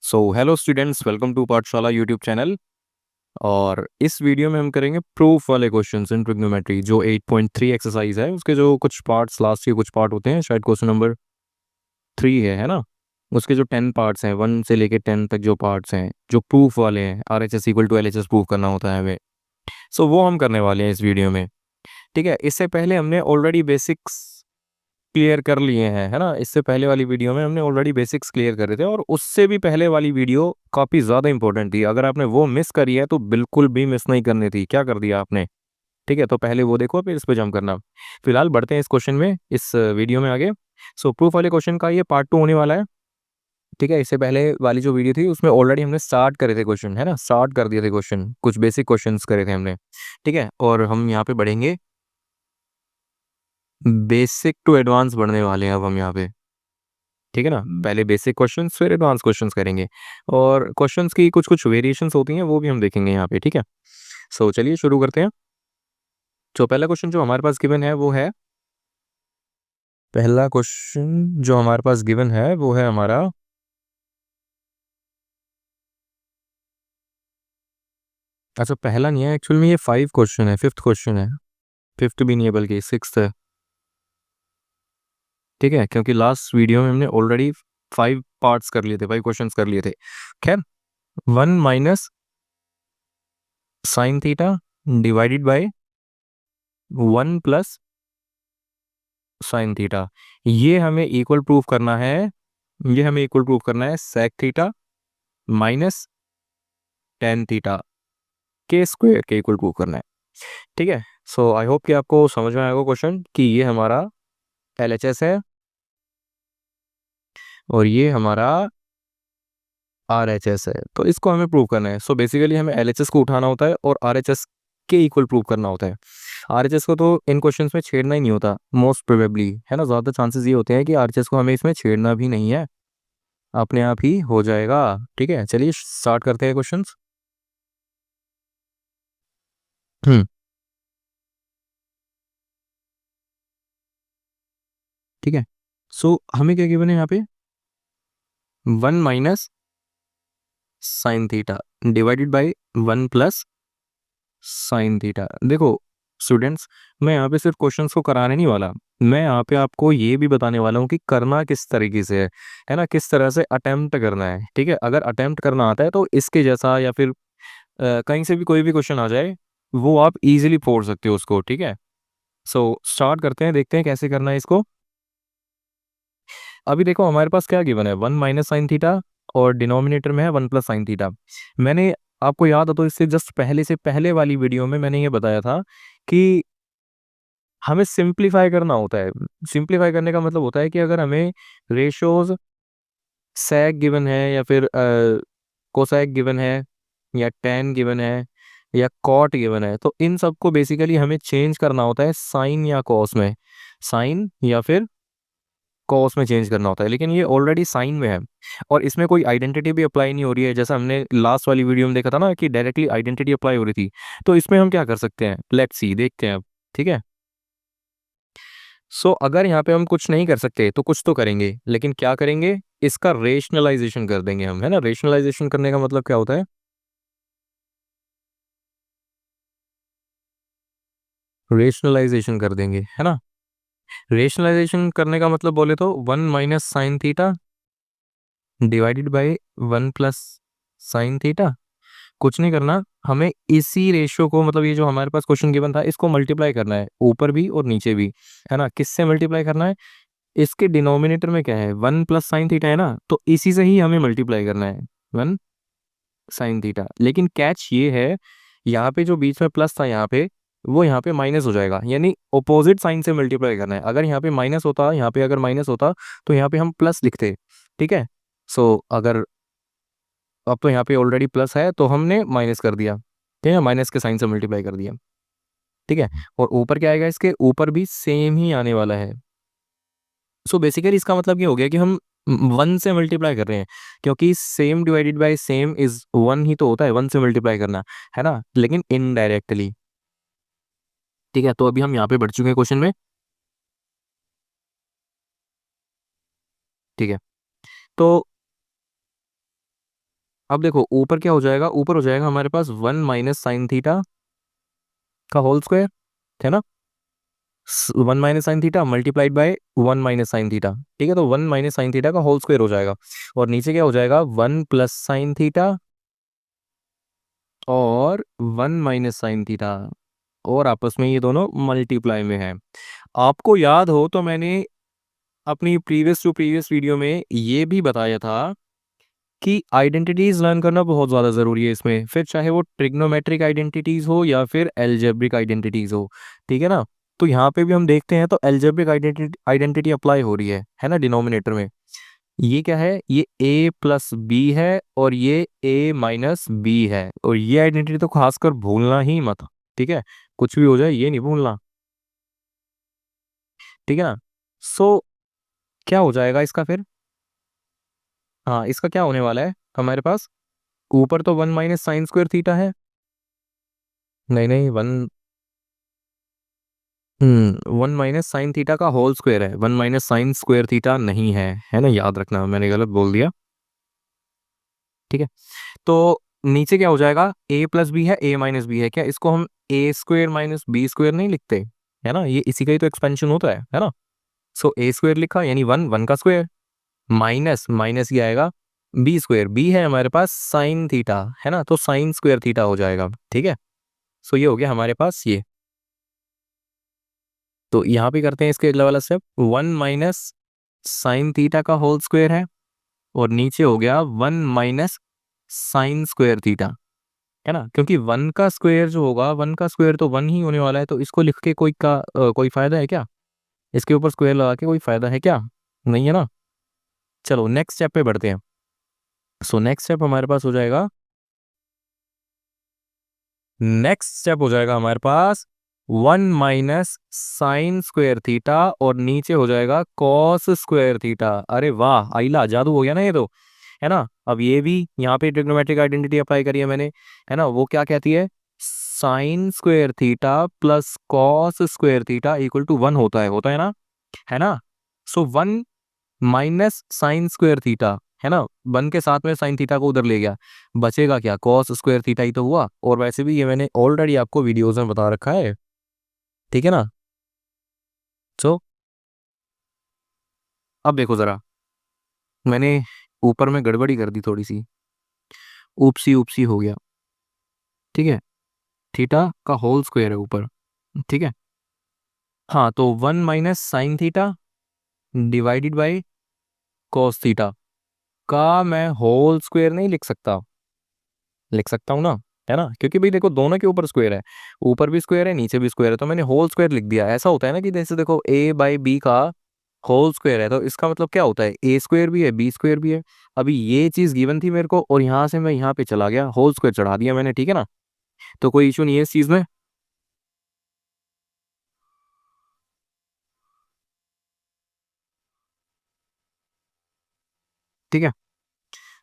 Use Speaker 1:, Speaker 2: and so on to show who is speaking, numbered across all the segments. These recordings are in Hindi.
Speaker 1: So hello students, welcome to Pathshala YouTube channel. और इस वीडियो में हम करेंगे प्रूफ वाले क्वेश्चंस इन ट्रिग्नोमेट्री। जो 8.3 एक्सरसाइज है उसके जो कुछ पार्ट्स, लास्ट के कुछ पार्ट होते हैं, शायद क्वेश्चन नंबर 3 है ना। उसके जो 10 पार्ट्स हैं, 1 से लेके 10 तक जो पार्ट्स हैं जो प्रूफ वाले हैं, R H S equal to L H S proof करना होता है हमें। सो वो हम करने वाले हैं इस वीडियो में। ठीक है, इससे पहले हमने ऑलरेडी बेसिक्स क्लियर कर लिए हैं, है ना। इससे पहले वाली वीडियो में हमने ऑलरेडी बेसिक्स क्लियर कर रहे थे, और उससे भी पहले वाली वीडियो काफ़ी ज़्यादा इंपॉर्टेंट थी। अगर आपने वो मिस करी है तो बिल्कुल भी मिस नहीं करनी थी। क्या कर दिया आपने? ठीक है, तो पहले वो देखो, फिर इस पे जंप करना। फिलहाल बढ़ते हैं इस क्वेश्चन में, इस वीडियो में आगे। सो प्रूफ वाले क्वेश्चन का ये पार्ट 2 होने वाला है। ठीक है, इससे पहले वाली जो वीडियो थी उसमें ऑलरेडी हमने स्टार्ट करे थे क्वेश्चन, है ना। स्टार्ट कर दिए थे क्वेश्चन, कुछ बेसिक क्वेश्चंस करे थे हमने। ठीक है, और हम यहाँ पे बढ़ेंगे, बेसिक टू एडवांस बढ़ने वाले हैं अब हम यहाँ पे। ठीक है ना, पहले बेसिक क्वेश्चंस फिर एडवांस क्वेश्चंस करेंगे, और क्वेश्चंस की कुछ कुछ वेरिएशंस होती हैं वो भी हम देखेंगे यहाँ पे। ठीक है, सो चलिए शुरू करते हैं। तो पहला क्वेश्चन जो हमारे पास गिवन है वो है, पहला क्वेश्चन जो हमारे पास गिवन है वो है हमारा, अच्छा पहला नहीं है एक्चुअल में, ये 5 क्वेश्चन है, 5th क्वेश्चन है। 5th भी नहीं है बल्कि 6th है। ठीक है, क्योंकि लास्ट वीडियो में हमने ऑलरेडी 5 पार्ट्स कर लिए थे, 5 क्वेश्चंस कर लिए थे। खैर, 1 minus sine theta divided by 1 plus sine theta, ये हमें इक्वल प्रूफ करना है। ये हमें इक्वल प्रूफ करना है sec theta minus tan theta के स्क्वायर के इक्वल प्रूफ करना है। ठीक है, सो आई होप कि आपको समझ में आएगा क्वेश्चन कि ये हमारा एलएचएस है और ये हमारा आरएचएस है। तो इसको हमें प्रूव करना है। सो बेसिकली हमें एलएचएस को उठाना होता है और आरएचएस के इक्वल प्रूव करना होता है। आरएचएस को तो इन क्वेश्चंस में छेड़ना ही नहीं होता मोस्ट प्रोबेबली, है ना। ज़्यादा चांसेस ये होते हैं कि आरएचएस को हमें इसमें छेड़ना भी नहीं है, अपने आप ही हो जाएगा। ठीक है, चलिए स्टार्ट करते हैं क्वेश्चंस। हम्म ठीक है, सो हमें क्या गिवन है यहाँ पे, 1 minus sine theta divided by 1 plus sine theta. देखो स्टूडेंट्स, मैं यहाँ पे सिर्फ क्वेश्चंस को कराने नहीं वाला, मैं यहाँ पे आपको ये भी बताने वाला हूँ कि करना किस तरीके से है ना, किस तरह से अटेम्प्ट करना है। ठीक है, अगर अटेम्प्ट करना आता है तो इसके जैसा या फिर कहीं से भी कोई भी क्वेश्चन आ जाए वो आप इजीली फोड़ सकते हो उसको। ठीक है, सो स्टार्ट करते हैं, देखते हैं कैसे करना है इसको। अभी देखो हमारे पास क्या गिवन है, 1 माइनस साइन थीटा और डिनोमिनेटर में है 1 प्लस साइन थीटा। मैंने, आपको याद हो तो इससे जस्ट पहले से पहले वाली वीडियो में मैंने ये बताया था कि हमें सिंप्लीफाई करना होता है। सिंप्लीफाई करने का मतलब होता है कि अगर हमें रेशोज सैक गिवन है या फिर कोसैक गिवन है या टेन गिवन है या कॉट गिवन है, तो इन सबको बेसिकली हमें चेंज करना होता है साइन या कॉस में। साइन या फिर कॉस में चेंज करना होता है, लेकिन ये ऑलरेडी साइन में है और इसमें कोई आइडेंटिटी भी अप्लाई नहीं हो रही है, जैसा हमने लास्ट वाली वीडियो में देखा था ना कि डायरेक्टली आइडेंटिटी अप्लाई हो रही थी। तो इसमें हम क्या कर सकते हैं, लेट्स सी, देखते हैं अब। ठीक है, सो अगर यहाँ पे हम कुछ नहीं कर सकते तो कुछ तो करेंगे, लेकिन क्या करेंगे, इसका रेशनलाइजेशन कर देंगे हम, है ना। रेशनलाइजेशन करने का मतलब क्या होता है, रेशनलाइजेशन कर देंगे, है ना। रेशनलाइजेशन करने का मतलब बोले तो 1 minus sine theta divided by 1 plus sine theta. कुछ नहीं करना, हमें इसी रेशियो को, मतलब ये जो हमारे पास क्वेश्चन गिवन था इसको मल्टीप्लाई करना है, ऊपर भी और नीचे भी, है ना। किससे मल्टीप्लाई करना है, इसके डिनोमिनेटर में क्या है, 1 प्लस साइन थीटा है ना, तो इसी से ही हमें मल्टीप्लाई करना है, 1 साइन थीटा। लेकिन कैच ये है, यहाँ पे जो बीच में प्लस था यहाँ पे, वो यहाँ पे माइनस हो जाएगा, यानी ऑपोजिट साइन से मल्टीप्लाई करना है। अगर यहाँ पे माइनस होता, यहाँ पे अगर माइनस होता तो यहाँ पे हम प्लस लिखते। ठीक है, सो अगर, अब तो यहाँ पे ऑलरेडी प्लस है तो हमने माइनस कर दिया, ठीक है, माइनस के साइन से मल्टीप्लाई कर दिया। ठीक है, और ऊपर क्या आएगा, इसके ऊपर भी सेम ही आने वाला है। सो बेसिकली इसका मतलब ये हो गया कि हम 1 से मल्टीप्लाई कर रहे हैं, क्योंकि same divided by same is 1 ही तो होता है, 1 से मल्टीप्लाई करना, है ना, लेकिन इनडायरेक्टली। ठीक है, तो अभी हम यहाँ पे बढ़ चुके हैं क्वेश्चन में। ठीक है, तो अब देखो ऊपर क्या हो जाएगा, ऊपर हो जाएगा हमारे पास 1 - sin थीटा का होल स्क्वायर, है ना। 1 - sin theta multiplied by 1 - sin theta, ठीक है। तो 1 - sin थीटा का होल स्क्वायर हो जाएगा। और नीचे क्या हो जाएगा, 1 + sin थीटा और 1 - sin थीटा, और आपस में ये दोनों मल्टीप्लाई में है। आपको याद हो तो मैंने अपनी प्रीवियस टू प्रीवियस वीडियो में ये भी बताया था कि आइडेंटिटीज लर्न करना बहुत ज़्यादा ज़रूरी है इसमें, फिर चाहे वो ट्रिग्नोमेट्रिक आइडेंटिटीज हो या फिर एल्जेब्रिक आइडेंटिटीज हो, ठीक है ना। तो यहाँ पे भी हम देखते हैं तो एल्जेब्रिक आइडेंटिटी अप्लाई हो रही है ना, डिनोमिनेटर में। ये क्या है, ये a+b है और ये a-b है, और ये आइडेंटिटी तो खासकर भूलना ही मत, ठीक है। कुछ भी हो जाए ये नहीं भूलना, ठीक है ना। सो क्या हो जाएगा इसका फिर, हाँ इसका क्या होने वाला है हमारे पास, ऊपर तो 1 - sin² थीटा है, नहीं नहीं 1 - sin थीटा का होल स्क्वायर है, 1 - sin² थीटा नहीं है ना, याद रखना मैंने गलत बोल दिया, ठीक है। तो नीचे क्या हो जाएगा, a+b है, a-b है, क्या इसको हम a² - b² नहीं लिखते, है ना, ये इसी का ही तो एक्सपेंशन होता है ना। सो a² लिखा यानी 1 का स्क्वायर, माइनस माइनस ये आएगा b², b है हमारे पास sin थीटा, है ना, तो sin² थीटा हो जाएगा, ठीक है। सो ये हो गया हमारे पास ये। तो यहाँ पे करते हैं इसके अगला वाला स्टेप, 1 - sin थीटा का होल स्क्वायर है, और नीचे हो गया 1 - sin² थीटा, है ना, क्योंकि 1 का स्क्वायर जो होगा, 1 का स्क्वायर तो 1 ही होने वाला है, तो इसको लिख के कोई फायदा है क्या, इसके ऊपर स्क्वायर लगा के कोई फायदा है क्या, नहीं है ना। चलो नेक्स्ट स्टेप पे बढ़ते हैं। सो नेक्स्ट स्टेप हमारे पास हो जाएगा, हमारे पास 1 - sin² थीटा और नीचे हो जाएगा cos² थीटा। अरे वाह, आइला जादू हो गया ना ये तो, है ना। अब ये भी यहाँ पे ट्रिग्नोमेट्रिक आइडेंटिटी अप्लाई करी है मैंने, है ना, वो क्या कहती है, sin² theta plus cos² theta equal to 1 होता है ना, है ना। सो 1 - sin²थीटा, है ना, 1 के साथ में साइन थीटा को उधर ले गया, बचेगा क्या, cos² थीटा ही तो हुआ। और वैसे भी ये मैंने ऑलरेडी आपको वीडियोस में बता रखा है, ठीक है ना। सो अब देखो जरा, मैंने ऊपर में गड़बड़ी कर दी थोड़ी सी, ऊपसी ऊपसी हो गया, ठीक है। थीटा का होल स्क्वायर है ऊपर, ठीक है। हाँ तो 1 - sin theta divided by cos theta का मैं होल स्क्वायर नहीं लिख सकता, लिख सकता हूँ ना, है ना, क्योंकि भाई देखो दोनों के ऊपर स्क्वायर है, ऊपर भी स्क्वायर है नीचे भी स्क्वायर है, तो मैंने होल स्क्वायर लिख दिया। ऐसा होता है ना कि जैसे देखो a/b का होल स्क्वायर है, तो इसका मतलब क्या होता है, a² भी है b² भी है। अभी ये चीज गिवन थी मेरे को, और यहाँ से मैं यहाँ पे चला गया, होल स्क्वायर चढ़ा दिया मैंने, ठीक है ना। तो कोई इशू नहीं है इस चीज में, ठीक है।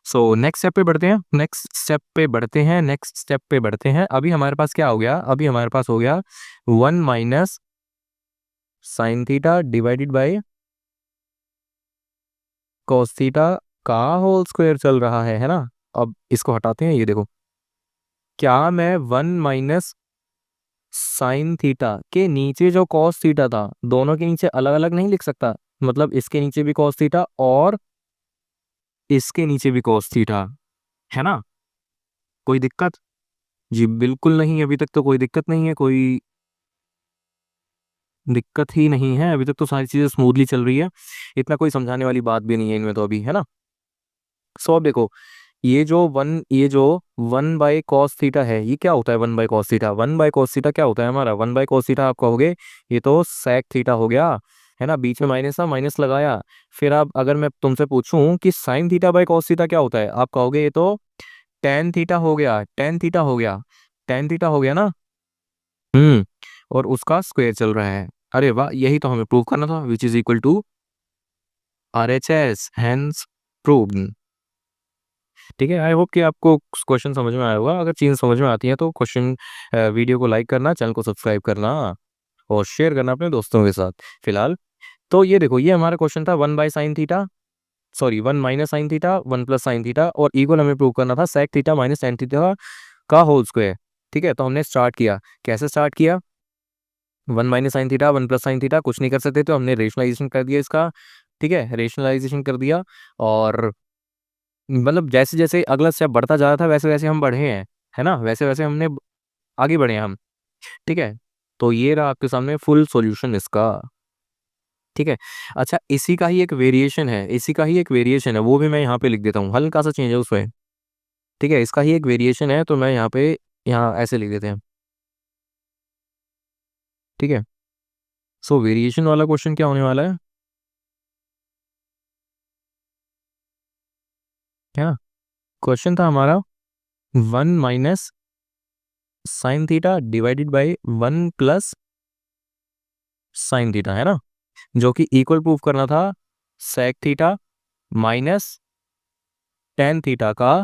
Speaker 1: सो नेक्स्ट स्टेप पे बढ़ते हैं, अभी हमारे पास क्या हो गया, अभी हमारे पास हो गया 1 - sin theta divided by cos theta का होल स्क्वायर चल रहा है ना। अब इसको हटाते हैं, ये देखो, क्या मैं 1 - sin थीटा के नीचे जो cos थीटा था, दोनों के नीचे अलग अलग नहीं लिख सकता, मतलब इसके नीचे भी cos थीटा और इसके नीचे भी cos थीटा, है ना। कोई दिक्कत, जी बिल्कुल नहीं, अभी तक तो कोई दिक्कत नहीं है, कोई दिक्कत ही नहीं है, अभी तक तो सारी चीजें स्मूथली चल रही है, इतना कोई समझाने वाली बात भी नहीं है इनमें तो अभी, है ना। सो अब देखो, ये जो 1 बाई cos थीटा है, ये क्या होता है, 1 by cos theta, 1 by cos theta क्या होता है हमारा, 1 बाई cos थीटा आप कहोगे ये तो sec थीटा हो गया, है ना, बीच में माइनस था, माइनस लगाया। फिर आप अगर मैं तुमसे पूछूं कि sine theta by cos theta क्या होता है, आप कहोगे ये तो टेन थीटा हो गया, टेन थीटा हो गया, टेन थीटा हो गया ना। हम्म, और उसका स्क्वायर चल रहा है। अरे वाह, यही तो हमें प्रूव करना था, which is equal to RHS, hence proved, ठीक है। आई होप कि आपको क्वेश्चन समझ में आया होगा, अगर चीज़ समझ में आती है तो क्वेश्चन वीडियो को लाइक करना, चैनल को सब्सक्राइब करना और शेयर करना अपने दोस्तों के साथ। फिलहाल तो ये देखो, ये हमारा क्वेश्चन था 1 by sine theta, sorry 1 minus sine theta 1 plus sine theta, और इक्वल हमें प्रूव करना था sec theta minus tan theta का होल स्क्वायर। ठीक है, तो हमने स्टार्ट किया, कैसे स्टार्ट किया, 1 minus sine theta 1 plus sine theta, कुछ नहीं कर सकते तो हमने रेशनलाइजेशन कर दिया इसका। ठीक है, रेशनलाइजेशन कर दिया, और मतलब जैसे जैसे अगला स्टेप बढ़ता जा रहा था वैसे वैसे हम बढ़े हैं, है ना, वैसे वैसे हमने आगे बढ़े हैं हम। ठीक है, तो ये रहा आपके सामने फुल सॉल्यूशन इसका। ठीक है, अच्छा इसी का ही एक वेरिएशन है, इसी का ही एक वेरिएशन है, वो भी मैं यहाँ पे लिख देता हूँ, हल्का सा चेंज है उसमें। ठीक है, इसका ही एक वेरिएशन है, तो मैं यहाँ पे, यहाँ ऐसे लिख देते हैं। ठीक है, सो वेरिएशन वाला क्वेश्चन क्या होने वाला है, क्या क्वेश्चन था हमारा, 1 minus sine theta divided by 1 plus sine theta, है ना, जो कि इक्वल प्रूफ करना था sec theta minus tan theta का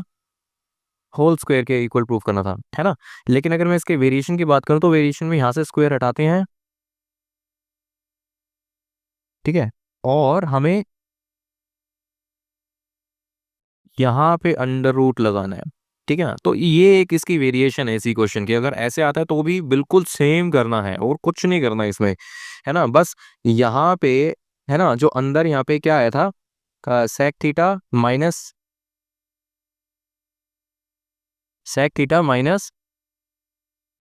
Speaker 1: होल स्क्वायर के इक्वल प्रूफ करना था, है ना। लेकिन अगर मैं इसके वेरिएशन की बात करूं तो वेरिएशन में यहाँ से स्क्वायर हटाते हैं। ठीक है, और हमें यहाँ पे अंडर रूट लगाना है। ठीक है ना, तो ये एक इसकी वेरिएशन है इसी क्वेश्चन की, अगर ऐसे आता है तो भी बिल्कुल सेम करना है और कुछ नहीं करना है इसमें, है ना, बस यहाँ पे, है ना, जो अंदर यहाँ पे क्या आया था, sec theta minus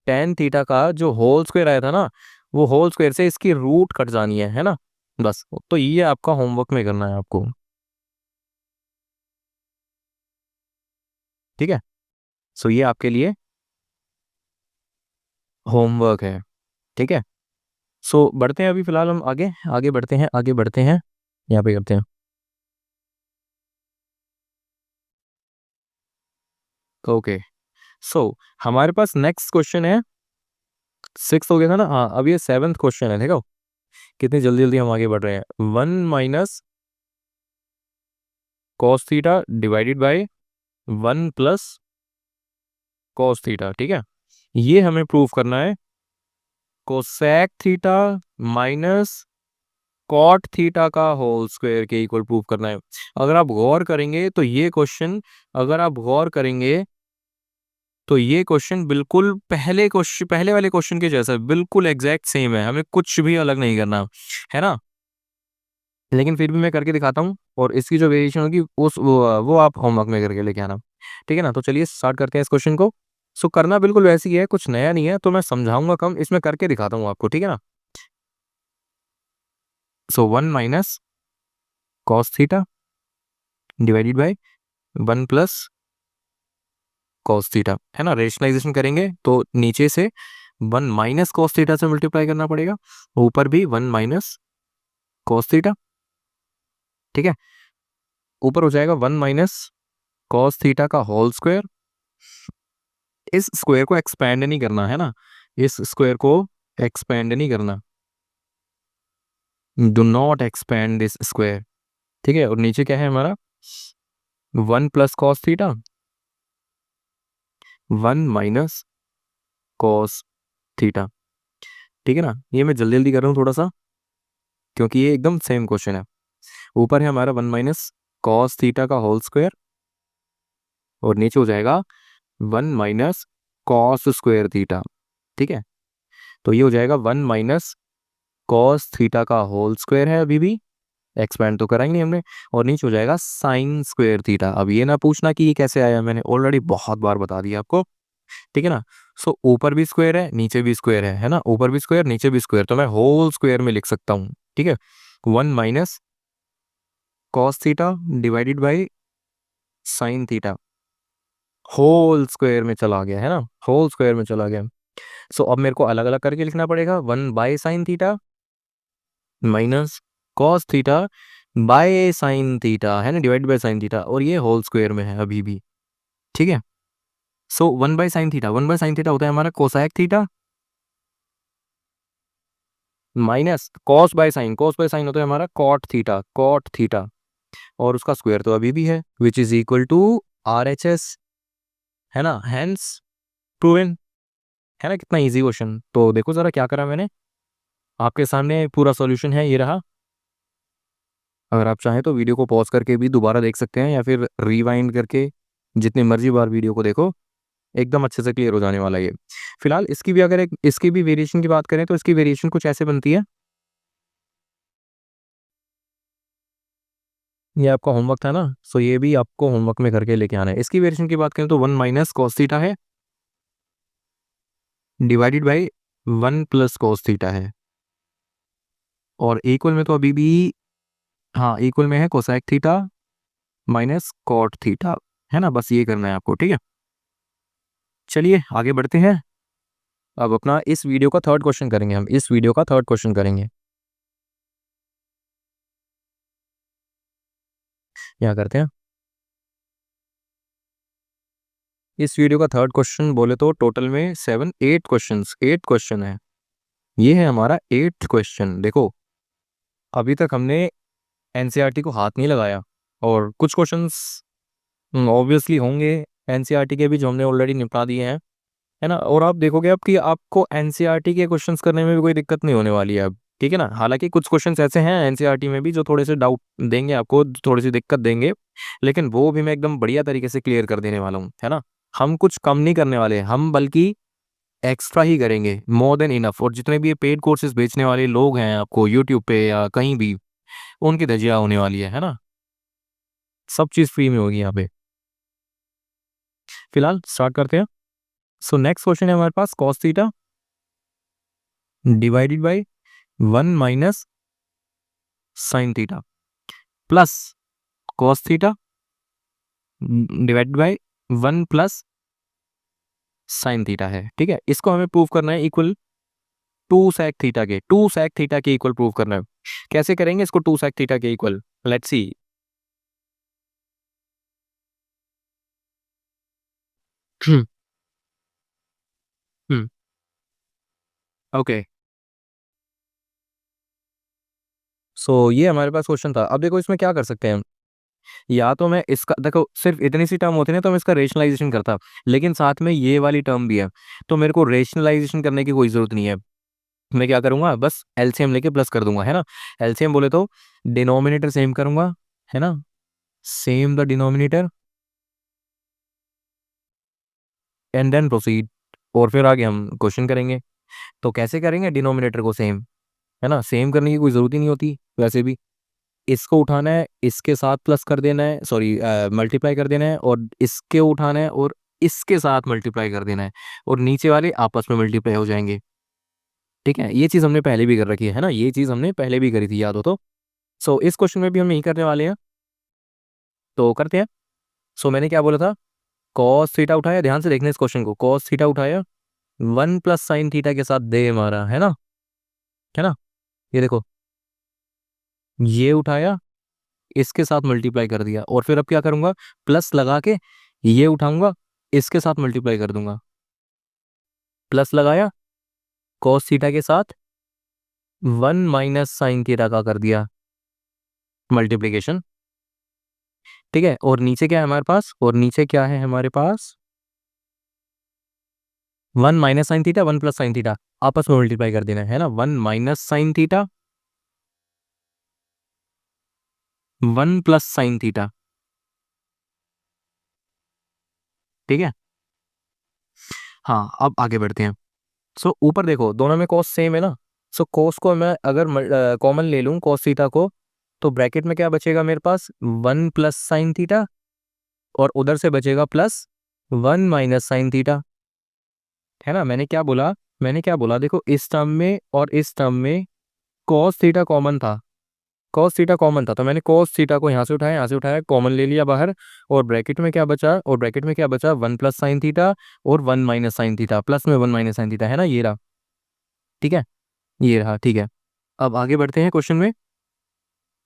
Speaker 1: tan theta का जो होल स्क्वायर आया था ना, वो होल स्क्वायर से इसकी रूट कट जानी है ना, बस। तो ये आपका होमवर्क में करना है आपको। ठीक है, सो ये आपके लिए होमवर्क है। ठीक है, सो बढ़ते हैं, अभी फिलहाल हम आगे आगे बढ़ते हैं, आगे बढ़ते हैं, यहाँ पे करते हैं। ओके, सो हमारे पास नेक्स्ट क्वेश्चन है, सिक्स हो गया था ना, हाँ अब ये सेवन्थ क्वेश्चन है, देखो कितनी जल्दी जल्दी हम आगे बढ़ रहे हैं। 1 minus cos theta divided by 1 plus cos theta. ठीक है, ये हमें प्रूव करना है cosec theta minus cot theta का होल स्क्वायर के इक्वल प्रूव करना है। अगर आप गौर करेंगे तो ये क्वेश्चन, अगर आप गौर करेंगे तो ये क्वेश्चन बिल्कुल पहले क्वेश्चन, पहले वाले क्वेश्चन के जैसा है, बिल्कुल एग्जैक्ट सेम है, हमें कुछ भी अलग नहीं करना, है ना। लेकिन फिर भी मैं करके दिखाता हूँ, और इसकी जो वेरिएशन होगी वो आप होमवर्क में करके लेके आना। ठीक है ना, तो चलिए स्टार्ट करते हैं इस क्वेश्चन को। सो करना बिल्कुल वैसे ही है, कुछ नया नहीं है, तो मैं समझाऊंगा कम, इसमें करके दिखाता हूँ आपको। ठीक है ना, सो 1 minus cos theta divided by 1 plus cos theta, है ना, रेशनलाइजेशन करेंगे तो नीचे से 1 माइनस कॉस थीटा से मल्टीप्लाई करना पड़ेगा, ऊपर भी 1 माइनस कॉस थीटा। ठीक है, ऊपर हो जाएगा 1 माइनस कॉस थीटा का होल स्क्वायर। इस स्क्वायर को एक्सपेंड नहीं करना, है ना, इस स्क्वायर को एक्सपेंड नहीं करना, do not expand this square. ठीक है, और नीचे क्या है हमारा, 1 plus cos theta 1 minus cos theta. ठीक है ना, ये मैं जल्दी जल्दी कर रहा हूँ थोड़ा सा, क्योंकि ये एकदम सेम क्वेश्चन है। ऊपर है हमारा 1 माइनस कॉस थीटा का होल स्क्वायर, और नीचे हो जाएगा 1 माइनस कॉस स्क्वायर थीटा। ठीक है, तो ये हो जाएगा 1 माइनस कॉस थीटा का होल स्क्वायर है, अभी भी एक्सपेंड तो करा ही नहीं हमने, और नीचे हो जाएगा साइन स्क्वायर थीटा। अब ये ना पूछना कि ये कैसे आया, मैंने ऑलरेडी बहुत बार बता दिया आपको। ठीक है ना, सो ऊपर भी स्क्वायर है नीचे भी स्क्वायर है ना, ऊपर भी स्क्वायर नीचे भी स्क्वायर, तो मैं होल स्क्वायर में लिख सकता हूँ। ठीक है, 1 minus cos theta divided by sine theta whole square में चला गया, है ना, होल स्क्वायर में चला गया। सो अब मेरे को अलग अलग करके लिखना पड़ेगा, 1 by sine theta minus cos theta by sine theta, है ना, डिवाइड बाय साइन थीटा, और ये होल स्क्वायर में है अभी भी। ठीक है, so 1 by sine theta, 1 by sine theta होता है हमारा cosec theta minus cos by sine होता है हमारा कॉट थीटा, और उसका स्क्वायर तो अभी भी है, which is equal to RHS, है ना, हेंस प्रूवन। है ना, कितना इजी क्वेश्चन, तो देखो जरा क्या करा मैंने, आपके सामने पूरा सॉल्यूशन है, ये रहा। अगर आप चाहें तो वीडियो को पॉज करके भी दोबारा देख सकते हैं, या फिर रिवाइंड करके जितनी मर्जी बार वीडियो को देखो, एकदम अच्छे से क्लियर हो जाने वाला है ये। फिलहाल इसकी भी अगर इसकी भी वेरिएशन की बात करें तो इसकी वेरिएशन कुछ ऐसे बनती है। ये आपका होमवर्क था ना, सो ये भी आपको होमवर्क में करके लेके आना है। इसकी वेरिएशन की बात करें तो 1 माइनस कॉस थीटा है divided by 1 plus cos theta है, और इक्वल में तो अभी भी, हाँ इक्वल में है cosec theta minus cot theta, है ना। बस ये करना है आपको, ठीक है। चलिए आगे बढ़ते हैं। अब अपना इस वीडियो का थर्ड क्वेश्चन करेंगे, हम इस वीडियो का थर्ड क्वेश्चन करेंगे। यहाँ करते हैं। इस वीडियो का थर्ड क्वेश्चन बोले तो टोटल में 8 क्वेश्चन है। ये है हमारा 8th क्वेश्चन। देखो अभी तक हमने एनसीईआरटी को हाथ नहीं लगाया, और कुछ क्वेश्चंस ऑब्वियसली होंगे एनसीईआरटी के भी जो हमने ऑलरेडी निपटा दिए हैं, है ना। और आप देखोगे अब कि आपको एनसीईआरटी के क्वेश्चंस करने में भी कोई दिक्कत नहीं होने वाली है अब, ठीक है ना। हालांकि कुछ क्वेश्चंस ऐसे हैं एनसीईआरटी में भी जो थोड़े से डाउट देंगे आपको, थोड़ी सी दिक्कत देंगे, लेकिन वो भी मैं एकदम बढ़िया तरीके से क्लियर कर देने वाला हूँ, है ना। हम कुछ कम नहीं करने वाले, हम बल्कि एक्स्ट्रा ही करेंगे, मोर देन इनफ। और जितने भी ये पेड कोर्सेज बेचने वाले लोग हैं आपको यूट्यूब पे या कहीं भी, उनकी धजिया होने वाली है ना। सब चीज़ फ्री में होगी यहाँ पे। फिलहाल स्टार्ट करते हैं। सो नेक्स्ट क्वेश्चन है हमारे पास cos theta divided by 1 minus sine theta plus cos theta divided by 1 plus sine theta है, ठीक है। इसको हमें प्रूव करना है इक्वल टू सेक थीटा के इक्वल प्रूव करना है। कैसे करेंगे इसको टू सेक थीटा के equal, let's see. Hmm hmm okay. So ये हमारे पास क्वेश्चन था। अब देखो इसमें क्या कर सकते हैं हम, या तो मैं इसका, देखो सिर्फ इतनी सी टर्म होती ना तो मैं इसका रेशनलाइजेशन करता, लेकिन साथ में ये वाली टर्म भी है, तो मेरे को रेशनलाइजेशन करने की कोई जरूरत नहीं है। मैं क्या करूंगा, बस एलसीएम लेके प्लस कर दूंगा, है ना। एलसीएम बोले तो डिनोमिनेटर सेम करूंगा, है ना, same the denominator and then proceed. और फिर आगे हम क्वेश्चन करेंगे। तो कैसे करेंगे, डिनोमिनेटर को सेम, है ना, सेम करने की कोई ज़रूरत ही नहीं होती वैसे भी। इसको उठाना है, इसके साथ प्लस कर देना है, सॉरी मल्टीप्लाई कर देना है, और इसके उठाना है और इसके साथ मल्टीप्लाई कर देना है, और नीचे वाले आपस में मल्टीप्लाई हो जाएंगे, ठीक है। ये चीज़ हमने पहले भी कर रखी है ना, ये चीज़ हमने पहले भी करी थी, याद हो तो। सो इस क्वेश्चन में भी हम यही करने वाले हैं, तो करते हैं। सो मैंने क्या बोला था, कॉस थीटा उठाया, ध्यान से देखना इस क्वेश्चन को, कॉस थीटा उठाया 1 प्लस साइन थीटा के साथ दे मारा, है ना। ये देखो, ये उठाया, इसके साथ मल्टीप्लाई कर दिया, और फिर अब क्या करूंगा, प्लस लगा के ये उठाऊंगा, इसके साथ मल्टीप्लाई कर दूंगा। प्लस लगाया, कॉस थीटा के साथ 1 माइनस साइन थीटा का कर दिया मल्टीप्लीकेशन, ठीक है। और नीचे क्या है हमारे पास, और नीचे क्या है हमारे पास, 1 minus sine theta 1 plus sine theta, आपस में मल्टीप्लाई कर देना है ना। 1 minus sine theta 1 plus sine theta, ठीक है। हाँ अब आगे बढ़ते हैं। सो ऊपर देखो दोनों में कॉस सेम है ना। सो कॉस को मैं अगर कॉमन ले लूँ कॉस थीटा को, तो ब्रैकेट में क्या बचेगा मेरे पास, 1 प्लस साइन थीटा, और उधर से बचेगा प्लस 1 माइनस साइन थीटा, है ना। मैंने क्या बोला देखो, इस टर्म में और इस टर्म में कॉस थीटा कॉमन था, तो मैंने कॉस थीटा को यहाँ से उठाया, कॉमन ले लिया बाहर, और ब्रैकेट में क्या बचा 1 प्लस साइन थीटा और 1 माइनस साइन थीटा, प्लस में 1 माइनस साइन थीटा, है ना, ये रहा, ठीक है, ये रहा, ठीक है। अब आगे बढ़ते हैं क्वेश्चन में।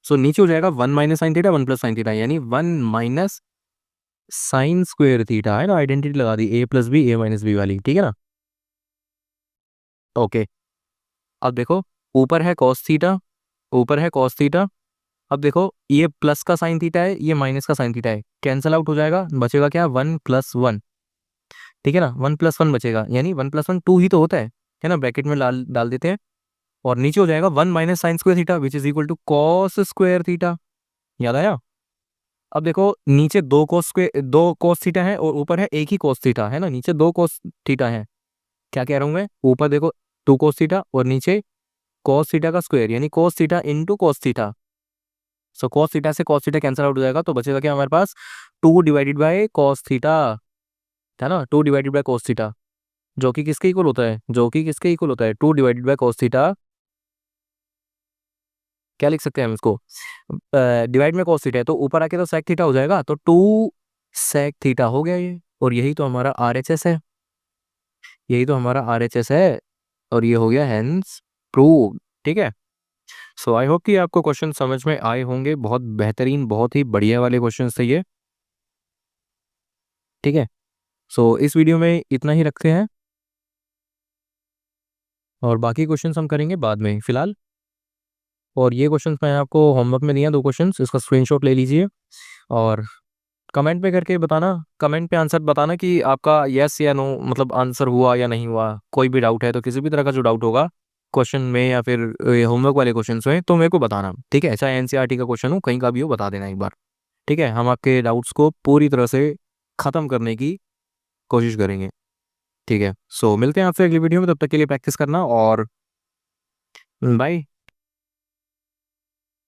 Speaker 1: सो नीचे हो जाएगा 1 minus sine theta 1 plus sine theta, यानी 1 माइनस साइन स्क्वायर थीटा, है ना। आइडेंटिटी लगा दी, ए प्लस बी, ए माइनस बी वाली, ठीक है ना। ओके। अब देखो ऊपर है कॉस थीटा, अब देखो ये प्लस का साइन थीटा है, ये माइनस का साइन थीटा है, कैंसल आउट हो जाएगा, बचेगा क्या, 1 प्लस 1, ठीक है ना। 1 प्लस 1 बचेगा, यानी 1 प्लस 1 2 ही तो होता है ना। ब्रैकेट में डाल देते हैं, और नीचे हो जाएगा 1 minus sine square theta which is equal to cos square theta, याद आया? अब देखो नीचे दो कोस थीटा है और ऊपर है एक ही कोस थीटा, है ना, नीचे दो कोस थीटा है। क्या कह रहा हूं मैं, ऊपर देखो टू कोस थीटा और नीचे कोस थीटा का स्क्वायर, यानी cos theta into cos theta. So cos theta से कोस थीटा कैंसिल आउट हो जाएगा, तो बचेगा क्या हमारे पास, 2/cos थीटा, है ना, 2/cos थीटा, जो कि किसके इक्वल होता है, जो कि किसके इक्वल होता है, 2/cos थीटा। क्या लिख सकते हैं हम इसको, डिवाइड में cos थीटा है तो ऊपर आके तो sec थीटा हो जाएगा, तो 2 sec थीटा हो गया ये, और यही तो हमारा RHS है, यही तो हमारा RHS है, और ये हो गया हेंस प्रूव। ठीक है, सो आई होप कि आपको क्वेश्चन समझ में आए होंगे, बहुत बेहतरीन, बहुत ही बढ़िया वाले क्वेश्चन थे ये। ठीक है, सो इस वीडियो में इतना ही रखते हैं, और बाकी क्वेश्चंस हम करेंगे बाद में फिलहाल। और ये क्वेश्चंस मैं आपको होमवर्क में दिया, दो क्वेश्चंस, इसका स्क्रीनशॉट ले लीजिए और कमेंट पे करके बताना, कमेंट पे आंसर बताना कि आपका यस या नो मतलब आंसर हुआ या नहीं हुआ। कोई भी डाउट है तो किसी भी तरह का जो डाउट होगा क्वेश्चन में या फिर होमवर्क वाले क्वेश्चन में, तो मेरे को बताना। ठीक है, चाहे एनसीईआरटी का क्वेश्चन हो, कहीं का भी हो, बता देना एक बार। ठीक है, हम आपके डाउट्स को पूरी तरह से ख़त्म करने की कोशिश करेंगे। ठीक है, सो मिलते हैं आपसे अगली वीडियो में, तब तक के लिए प्रैक्टिस करना और बाय।